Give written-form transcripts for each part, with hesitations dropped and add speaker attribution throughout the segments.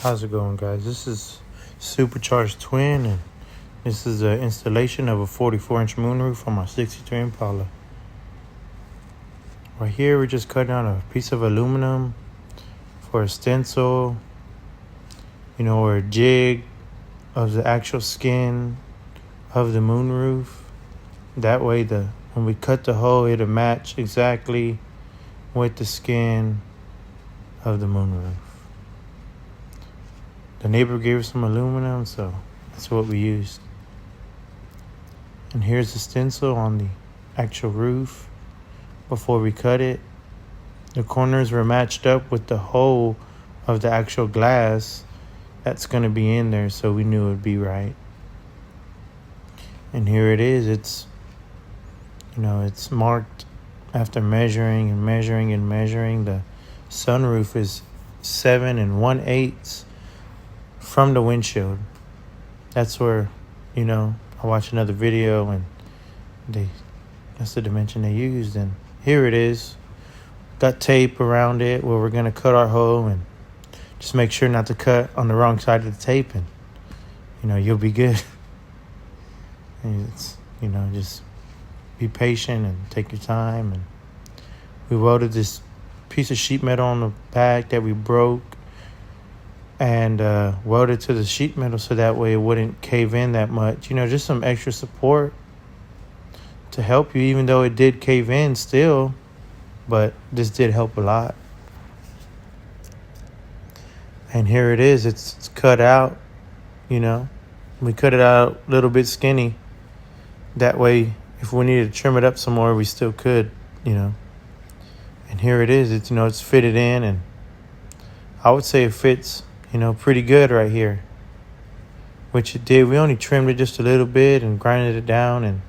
Speaker 1: How's it going, guys? This is Supercharged Twin, and this is an installation of a 44-inch moonroof on my 63 Impala. Right here, we're just cutting out a piece of aluminum for a stencil, or a jig of the actual skin of the moonroof. That way, when we cut the hole, it'll match exactly with the skin of the moonroof. The neighbor gave us some aluminum, so that's what we used. And here's the stencil on the actual roof before we cut it. The corners were matched up with the hole of the actual glass that's going to be in there, so we knew it would be right. And here it is. It's marked after measuring and measuring and measuring. The sunroof is 7 1/8 from the windshield. That's where, I watched another video and that's the dimension they used. And here it is. Got tape around it where we're going to cut our hole, and just make sure not to cut on the wrong side of the tape, and, you'll be good. And it's, just be patient and take your time. And we welded this piece of sheet metal on the back that we broke, and welded to the sheet metal so that way it wouldn't cave in that much. Just some extra support to help you, even though it did cave in still, but this did help a lot. And here it is. It's cut out, We cut it out a little bit skinny. That way, if we needed to trim it up some more, we still could, And here it is. It's fitted in, and I would say it fits pretty good right here, which it did. We only trimmed it just a little bit and grinded it down, and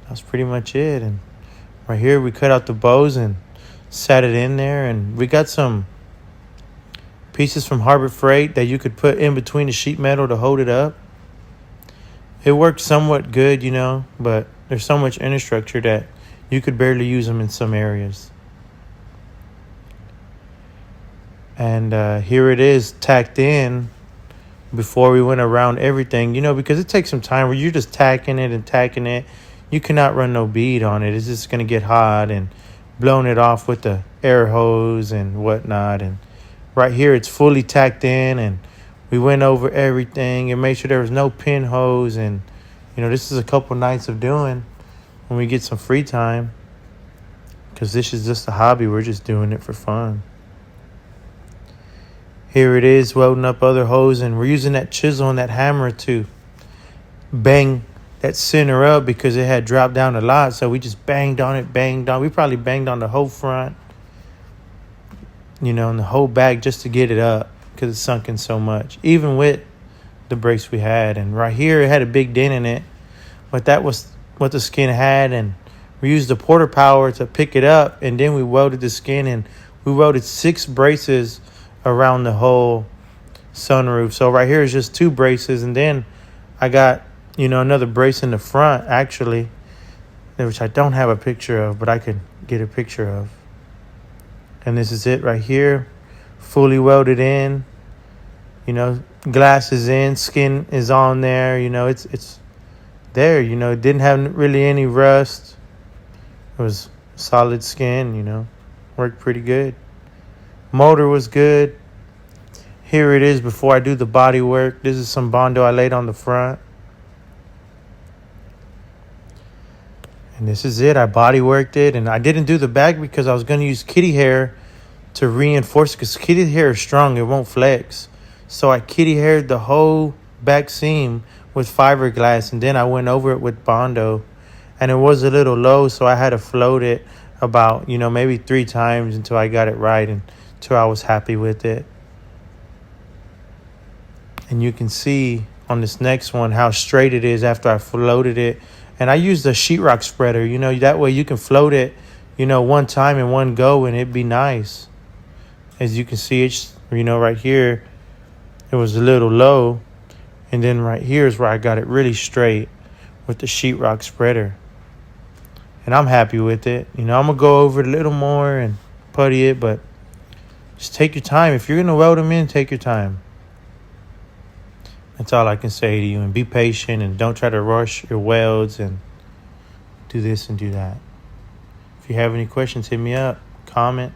Speaker 1: that's pretty much it. And right here we cut out the bows and sat it in there, and we got some pieces from Harbor Freight that you could put in between the sheet metal to hold it up. It worked somewhat good, but there's so much infrastructure that you could barely use them in some areas. And here it is tacked in before we went around everything, because it takes some time where you're just tacking it. You cannot run no bead on it. It's just going to get hot and blowing it off with the air hose and whatnot. And right here, it's fully tacked in, and we went over everything and made sure there was no pinholes. And, this is a couple nights of doing when we get some free time, because this is just a hobby. We're just doing it for fun. Here it is, welding up other holes, and we're using that chisel and that hammer to bang that center up because it had dropped down a lot. So we just banged on it. We probably banged on the whole front, and the whole back just to get it up because it's sunk in so much, even with the brace we had. And right here, it had a big dent in it, but that was what the skin had. And we used the porter power to pick it up, and then we welded the skin, and we welded 6 braces around the whole sunroof. So right here is just 2 braces, and then I got another brace in the front actually, which I don't have a picture of, but I could get a picture of. And this is it right here, fully welded in. Glass is in, skin is on there. It's there. It didn't have really any rust. It was solid skin. Worked pretty good. Motor was good. Here it is before I do the body work. This is some Bondo I laid on the front. And this is it. I body worked it, and I didn't do the back because I was going to use kitty hair to reinforce it, because kitty hair is strong. It won't flex. So I kitty haired the whole back seam with fiberglass, and then I went over it with Bondo. And it was a little low, so I had to float it about, maybe 3 times until I got it right and until I was happy with it. And you can see on this next one how straight it is after I floated it. And I used a sheetrock spreader, that way you can float it, one time in one go, and it'd be nice. As you can see, it's, right here, it was a little low. And then right here is where I got it really straight with the sheetrock spreader. And I'm happy with it. I'm going to go over it a little more and putty it, but Just take your time. If you're going to weld them in, take your time. That's all I can say to you. And be patient and don't try to rush your welds and do this and do that. If you have any questions, hit me up, comment.